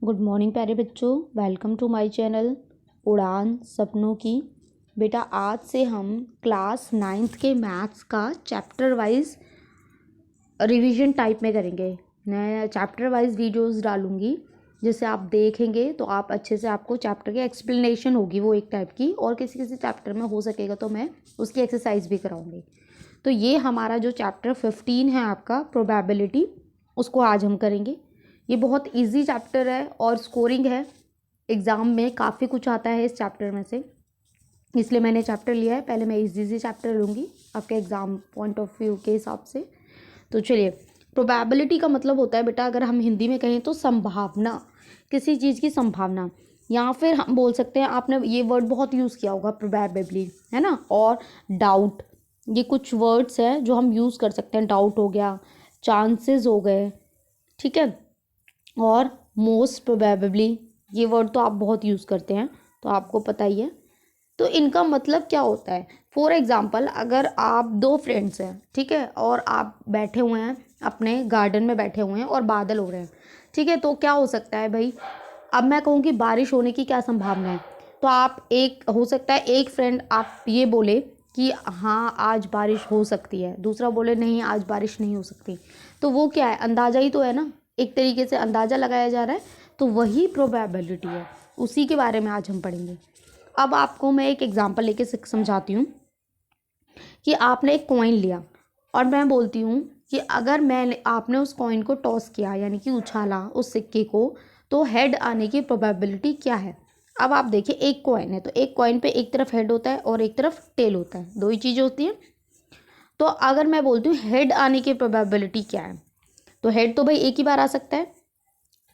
Good morning प्यारे बच्चों, welcome to my channel उड़ान सपनों की। बेटा आज से हम क्लास 9th के मैथ्स का चैप्टर वाइज रिवीजन टाइप में करेंगे। मैं चैप्टर वाइज वीडियोस डालूंगी, जैसे आप देखेंगे तो आप अच्छे से आपको चैप्टर की एक्सप्लेनेशन होगी वो एक टाइप की, और किसी किसी चैप्टर में हो सकेगा तो मैं उसकी एक्सरसाइज भी कराऊंगी। तो ये हमारा जो चैप्टर 15 है आपका प्रोबेबिलिटी, उसको आज हम करेंगे। ये बहुत इजी चैप्टर है और स्कोरिंग है, एग्ज़ाम में काफ़ी कुछ आता है इस चैप्टर में से, इसलिए मैंने चैप्टर लिया है। पहले मैं इजी चैप्टर लूँगी आपके एग्ज़ाम पॉइंट ऑफ व्यू के हिसाब से। तो चलिए, प्रोबेबिलिटी का मतलब होता है बेटा, अगर हम हिंदी में कहें तो संभावना, किसी चीज़ की संभावना, या फिर हम बोल सकते हैं, आपने ये वर्ड बहुत यूज़ किया होगा प्रोबेबली, है ना, और डाउट। ये कुछ वर्ड्स हैं जो हम यूज़ कर सकते हैं। डाउट हो गया, चांसेस हो गए, ठीक है, और मोस्ट प्रोबेबली, ये वर्ड तो आप बहुत यूज़ करते हैं तो आपको पता ही है। तो इनका मतलब क्या होता है? फॉर एग्ज़ाम्पल, अगर आप दो फ्रेंड्स हैं, ठीक है, और आप बैठे हुए हैं अपने गार्डन में, बैठे हुए हैं और बादल हो रहे हैं, ठीक है, तो क्या हो सकता है भाई? अब मैं कहूँ कि बारिश होने की क्या संभावना है, तो आप एक हो सकता है, एक फ्रेंड आप ये बोले कि हाँ आज बारिश हो सकती है, दूसरा बोले नहीं आज बारिश नहीं हो सकती। तो वो क्या है? अंदाज़ा ही तो है ना, एक तरीके से अंदाज़ा लगाया जा रहा है, तो वही प्रोबेबिलिटी है, उसी के बारे में आज हम पढ़ेंगे। अब आपको मैं एक एग्जांपल लेके समझाती हूँ कि आपने एक कॉइन लिया और मैं बोलती हूँ कि अगर आपने उस कॉइन को टॉस किया, यानी कि उछाला उस सिक्के को, तो हेड आने की प्रोबेबिलिटी क्या है? अब आप देखिए, एक कॉइन है तो एक कॉइन पे एक तरफ हेड होता है और एक तरफ टेल होता है, दो ही चीज़ें होती हैं। तो अगर मैं बोलती हूँ हेड आने की प्रोबेबिलिटी क्या है, तो हेड तो भाई एक ही बार आ सकता है।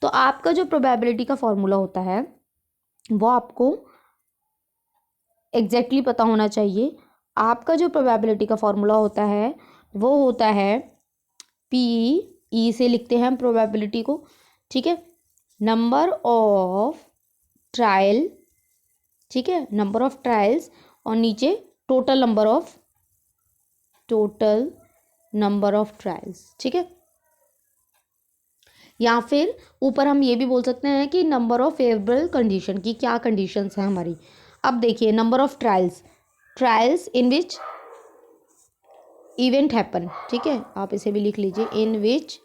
तो आपका जो प्रोबेबिलिटी का फॉर्मूला होता है वो आपको एग्जैक्टली पता होना चाहिए। आपका जो प्रोबेबिलिटी का फॉर्मूला होता है वो होता है पी, ई से लिखते हैं हम प्रोबेबिलिटी को, ठीक है, नंबर ऑफ ट्रायल, ठीक है, नंबर ऑफ ट्रायल्स, और नीचे टोटल नंबर ऑफ ट्रायल्स, ठीक है। या फिर ऊपर हम ये भी बोल सकते हैं कि नंबर ऑफ फेवरेबल कंडीशन की क्या कंडीशंस हैं हमारी। अब देखिए, number of trials in which event happen, ठीक है, आप इसे भी लिख लीजिए, इन विच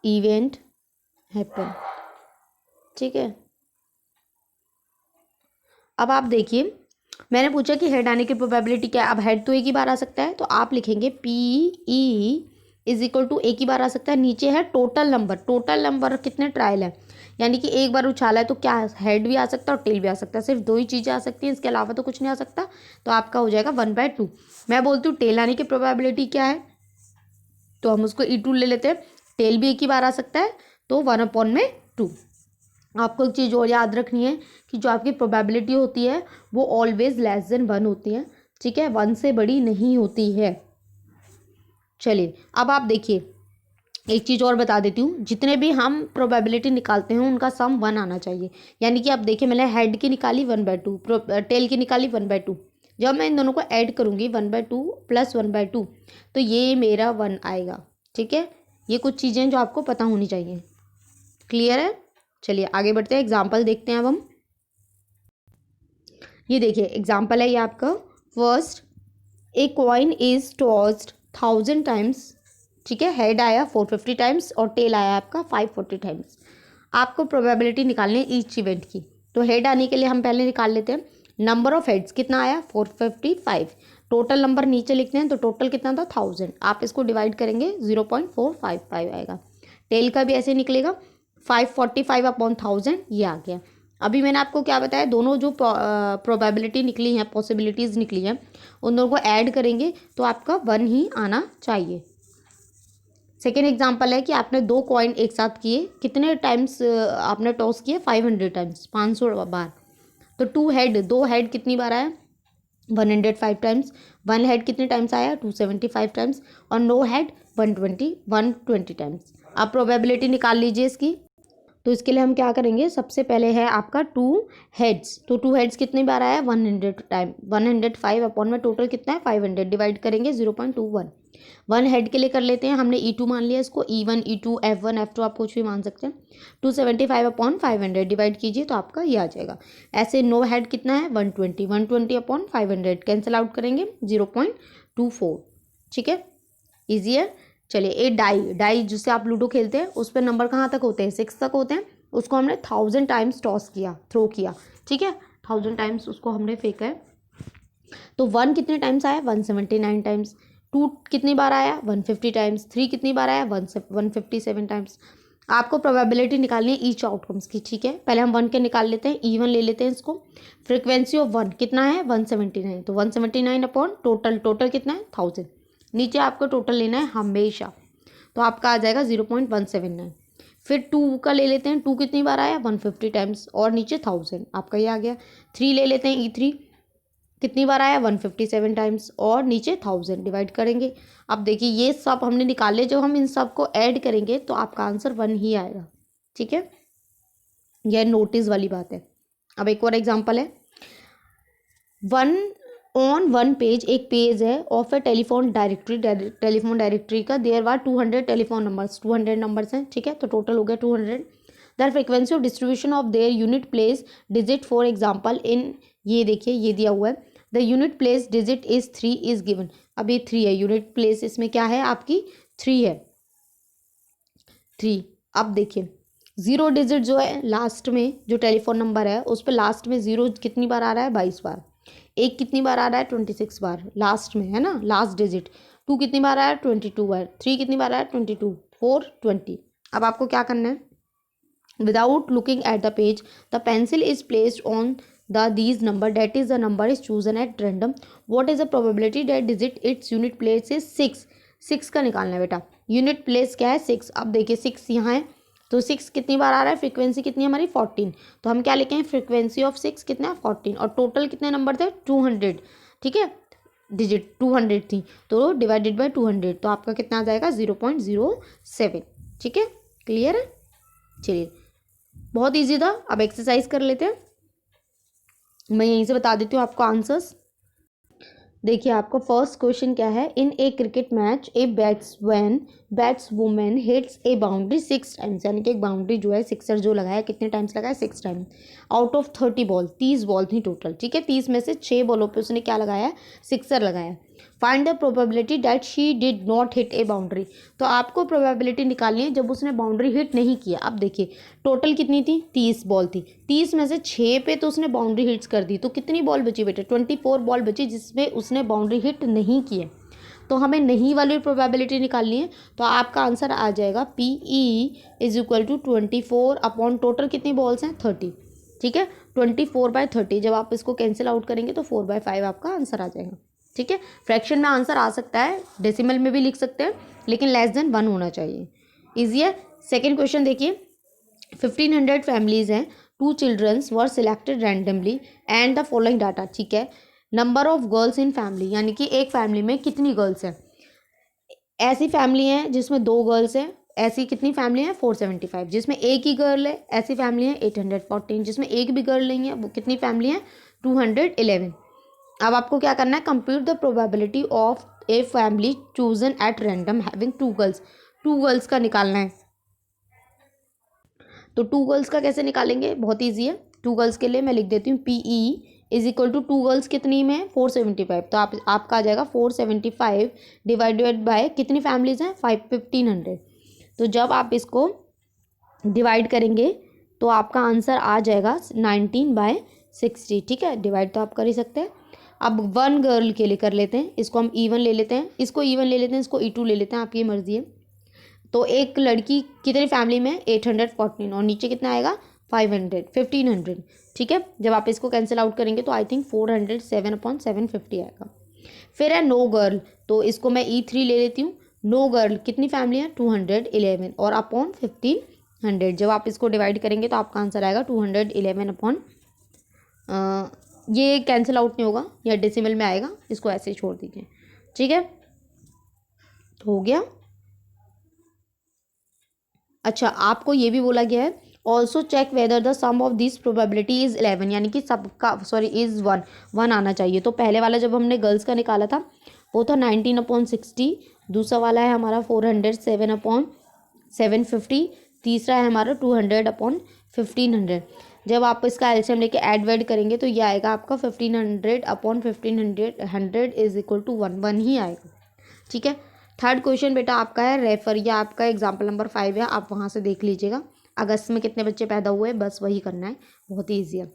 इवेंट हैपन, ठीक है। अब आप देखिए, मैंने पूछा कि हेड आने की प्रोबेबिलिटी क्या है। अब हेड तो एक ही बार आ सकता है, तो आप लिखेंगे P E is equal to, एक ही बार आ सकता है, नीचे है टोटल नंबर कितने ट्रायल है, यानी कि एक बार उछाला है तो क्या हेड भी आ सकता है और टेल भी आ सकता है, सिर्फ दो ही चीज़ें आ सकती हैं, इसके अलावा तो कुछ नहीं आ सकता। तो आपका हो जाएगा 1/2। मैं बोलती हूँ टेल आने की प्रोबेबिलिटी क्या है, तो हम उसको E2 ले लेते हैं। टेल भी एक ही बार आ सकता है, तो 1/2। आपको एक चीज़ और याद रखनी है कि जो आपकी प्रोबेबिलिटी होती है वो ऑलवेज लेस देन 1 होती है, ठीक है, 1 से बड़ी नहीं होती है। चलिए, अब आप देखिए, एक चीज़ और बता देती हूँ, जितने भी हम प्रोबेबिलिटी निकालते हैं उनका सम 1 आना चाहिए। यानी कि आप देखिए, मैंने हेड की निकाली 1/2, टेल की निकाली 1/2, जब मैं इन दोनों को ऐड करूँगी 1/2 प्लस 1/2, तो ये मेरा 1 आएगा, ठीक है। ये कुछ चीज़ें जो आपको पता होनी चाहिए। क्लियर है? चलिए आगे बढ़ते हैं, एग्जाम्पल देखते हैं अब हम। ये देखिए एग्जाम्पल है ये आपका। First, a coin is tossed 1000 times, ठीक है, हेड आया 450 टाइम्स और टेल आया आपका 540 टाइम्स। आपको प्रोबेबिलिटी निकालनी है ईच इवेंट की। तो हेड आने के लिए हम पहले निकाल लेते हैं। नंबर ऑफ हेड्स कितना आया? 455। टोटल नंबर नीचे लिखते हैं, तो टोटल कितना था? 1000। आप इसको डिवाइड करेंगे 0.455 आएगा। टेल का भी ऐसे निकलेगा 545 अपॉन 1000, ये आ गया। अभी मैंने आपको क्या बताया, दोनों जो प्रोबेबिलिटी निकली हैं, पॉसिबिलिटीज़ निकली हैं, उन दोनों को ऐड करेंगे तो आपका 1 ही आना चाहिए। सेकेंड एग्जांपल है कि आपने दो कॉइन एक साथ किए, कितने टाइम्स आपने टॉस किए? 500 टाइम्स, 500 बार। तो दो हेड कितनी बार आया? 105 टाइम्स। वन हेड कितने टाइम्स आया? 275 टाइम्स। और नो हेड 120 टाइम्स। आप प्रोबेबिलिटी निकाल लीजिए इसकी। तो इसके लिए हम क्या करेंगे, सबसे पहले है आपका 2 हेड्स। तो 2 हेड्स कितनी बार आया है, 100 टाइम। 105 अपॉन में टोटल कितना है 500, डिवाइड करेंगे 0.21। 1 हेड के लिए कर लेते हैं, हमने E2 मान लिया इसको, E1 E2 F1 F2 आप कुछ भी मान सकते हैं। 275 अपॉन 500 डिवाइड कीजिए तो आपका ये आ जाएगा। ऐसे 9 हेड कितना है 120, 120 अपॉन 500 कैंसिल आउट करेंगे 0.24। ठीक है, ईजी है। चलिए एक डाई जिससे आप लूडो खेलते हैं उस पर नंबर कहाँ तक होते हैं, 6 तक होते हैं। उसको हमने 1000 टाइम्स टॉस किया, थ्रो किया। ठीक है, 1000 टाइम्स उसको हमने फेंका है। तो 1 कितने टाइम्स आया 179 टाइम्स। 2 कितनी बार आया 150 टाइम्स। 3 कितनी बार आया 157 टाइम्स। आपको प्रोबेबिलिटी निकालनी है ईच आउटकम्स की। ठीक है, पहले हम 1 के निकाल लेते हैं, E1 ले लेते हैं इसको। फ्रिक्वेंसी ऑफ 1 कितना है 179, तो 179 अपॉन टोटल कितना है 1000। नीचे आपको टोटल लेना है हमेशा, तो आपका आ जाएगा 0.179। फिर 2 का ले लेते हैं, 2 कितनी बार आया 150 टाइम्स और नीचे 1000, आपका ये आ गया। 3 ले लेते हैं, E3 कितनी बार आया 157 टाइम्स और नीचे 1000, डिवाइड करेंगे। अब देखिए ये सब हमने निकाले, जब हम इन सब को ऐड करेंगे तो आपका आंसर 1 ही आएगा। ठीक है, यह नोटिस वाली बात है। अब एक और एग्जांपल है, वन पेज, एक पेज है ऑफ ए टेलीफोन डायरेक्टरी का। There were 200 telephone numbers, 200 numbers हैं। ठीक है, तो टोटल हो गया 200। The frequency of distribution of their unit place digit for example in, ये देखिए ये दिया हुआ है, the unit place digit is 3 is given. अब ये 3 है, यूनिट प्लेस इसमें क्या है आपकी 3 है, 3। अब देखिए 0 डिजिट जो है लास्ट में, जो टेलीफोन नंबर है उस पर लास्ट में 0 कितनी बार आ रहा है 22 बार। 1 कितनी बार आ रहा है 26 बार लास्ट में, है ना, लास्ट डिजिट। 2 कितनी बार आया 22 बार। 3 कितनी बार आया 22, 4 20। अब आपको क्या करना है, without looking at the page, the pencil is placed on these number, that is the number is chosen at random. What is the probability that digit its unit place is 6? 6 का निकालना है बेटा, यूनिट प्लेस क्या है 6। अब देखिए 6 यहाँ है, तो 6 कितनी बार आ रहा है, फ्रीक्वेंसी कितनी है हमारी 14, तो हम क्या लिखें फ्रीक्वेंसी ऑफ 6 कितना है 14, और टोटल कितने नंबर थे 200। ठीक है, डिजिट 200 थी, तो डिवाइडेड बाय 200, तो आपका कितना आ जाएगा 0.07। ठीक है, क्लियर है। चलिए बहुत इजी था, अब एक्सरसाइज कर लेते हैं। मैं यहीं से बता देती हूँ आपको आंसर्स। देखिए आपका फर्स्ट क्वेश्चन क्या है, इन ए क्रिकेट मैच ए बैट्सवुमैन हिट्स ए बाउंड्री 6 टाइम्स, यानी कि एक बाउंड्री जो है सिक्सर जो लगाया कितने टाइम्स लगाया 6 time. Out of 30 ball, 30 ball थी टोटल। ठीक है, 30 में से 6 बॉलों पे उसने क्या लगाया सिक्सर लगाया। Find the probability that she did not hit A boundary, तो आपको प्रोबेबिलिटी निकालनी है जब उसने बाउंड्री हिट नहीं किया। अब देखिए टोटल कितनी थी 30 बॉल थी, 30 में से 6 पे तो उसने बाउंड्री हिट्स कर दी, तो कितनी बॉल बची बेटे 24 बॉल बची जिसमें उसने बाउंड्री हिट नहीं किए। तो हमें नहीं वाली प्रोबेबिलिटी निकालनी है, तो आपका आंसर आ जाएगा PE is equal to 24 upon total कितनी बॉल्स हैं 30। ठीक है, 24/30, जब आप इसको कैंसिल आउट करेंगे तो 4/5 आपका आंसर आ जाएगा। ठीक है, फ्रैक्शन में आंसर आ सकता है, डेसिमल में भी लिख सकते हैं, लेकिन लेस देन 1 होना चाहिए। ईजी है। सेकेंड क्वेश्चन देखिए, 1500 फैमिलीज हैं, 2 childrens were selected randomly and the following data. ठीक है, number of girls in family, यानी कि एक फैमिली में कितनी गर्ल्स हैं। ऐसी फैमिली हैं जिसमें 2 गर्ल्स हैं, ऐसी कितनी फैमिली है 475। जिसमें एक ही गर्ल है ऐसी फैमिली है 814। जिसमें एक भी गर्ल नहीं है वो कितनी फैमिली है 211। अब आपको क्या करना है, compute the probability of a family chosen at random having 2 girls. 2 girls का निकालना है, तो 2 गर्ल्स का कैसे निकालेंगे, बहुत ईजी है। 2 गर्ल्स के लिए मैं लिख देती हूँ PE is equal to 2 girls कितनी में 475, तो आपका आ जाएगा 475 डिवाइडेड बाय कितनी फैमिलीज हैं 1500। तो जब आप इसको डिवाइड करेंगे तो आपका आंसर आ जाएगा 19/60। ठीक है, डिवाइड तो आप कर ही सकते हैं। अब 1 गर्ल के लिए कर लेते हैं, इसको हम E1 ले लेते हैं, इसको E1 ले लेते हैं, इसको E2 ले लेते हैं, आपकी मर्जी है। तो एक लड़की कितनी फैमिली में 814 और नीचे कितना आएगा 1500। ठीक है, जब आप इसको कैंसिल आउट करेंगे तो आई थिंक 407/750 आएगा। फिर है नो गर्ल, तो इसको मैं E3 ले लेती हूँ। नो गर्ल कितनी फैमिली है 211 और अपॉन 1500, जब आप इसको डिवाइड करेंगे तो आपका आंसर आएगा 211 अपॉन, ये कैंसिल आउट नहीं होगा, या डेसिमल में आएगा, इसको ऐसे ही छोड़ दीजिए। ठीक है, तो हो गया। अच्छा, आपको ये भी बोला गया है also check whether the sum of this probability is 11, यानी कि सबका इज़ 1 आना चाहिए। तो पहले वाला जब हमने गर्ल्स का निकाला था वो था 19/60, दूसरा वाला है हमारा 407/750, तीसरा है हमारा 200/1500। जब आप इसका एलसीएम लेके ऐड वेड करेंगे तो ये आएगा आपका 1500/1500 इज इक्वल टू 1 ही आएगा। ठीक है। थर्ड क्वेश्चन बेटा आपका है रेफर, या आपका एग्जाम्पल नंबर 5 है, आप वहाँ से देख लीजिएगा अगस्त में कितने बच्चे पैदा हुए, बस वही करना है, बहुत ही ईजी है।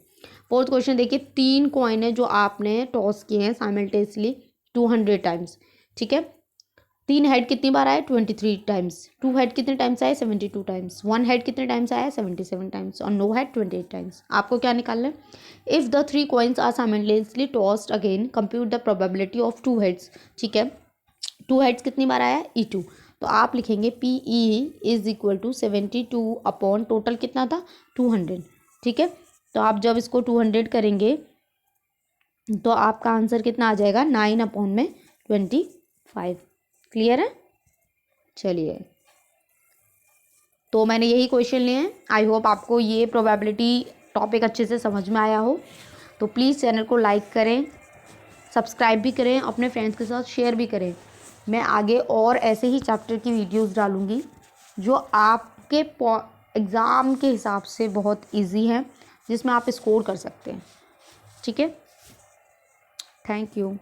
फोर्थ क्वेश्चन देखिए, 3 कॉइन है जो आपने टॉस किए हैं साइमल्टेनियसली 200 टाइम्स। ठीक है। 3 हेड कितनी बार आए 23 टाइम्स, 2 हेड कितने टाइम्स आए 72 टाइम्स, 1 हेड कितने टाइम्स आया 77 टाइम्स और नो हेड 28 टाइम्स। आपको क्या निकालना है? If the 3 coins are simultaneously tossed again compute the probability of 2 heads. ठीक है। 2 हेड्स कितनी बार आया E2, तो आप लिखेंगे PE is equal to 72 upon total कितना था 200। ठीक है। तो आप जब इसको 200 करेंगे तो आपका आंसर कितना आ जाएगा 9/25। क्लियर है? चलिए, तो मैंने यही क्वेश्चन लिए हैं। आई होप आपको ये प्रोबेबिलिटी टॉपिक अच्छे से समझ में आया हो। तो प्लीज़ चैनल को लाइक करें, सब्सक्राइब भी करें, अपने फ्रेंड्स के साथ शेयर भी करें। मैं आगे और ऐसे ही चैप्टर की वीडियोस डालूँगी जो आपके एग्ज़ाम के हिसाब से बहुत इजी हैं, जिसमें आप स्कोर कर सकते हैं। ठीक है। Thank you.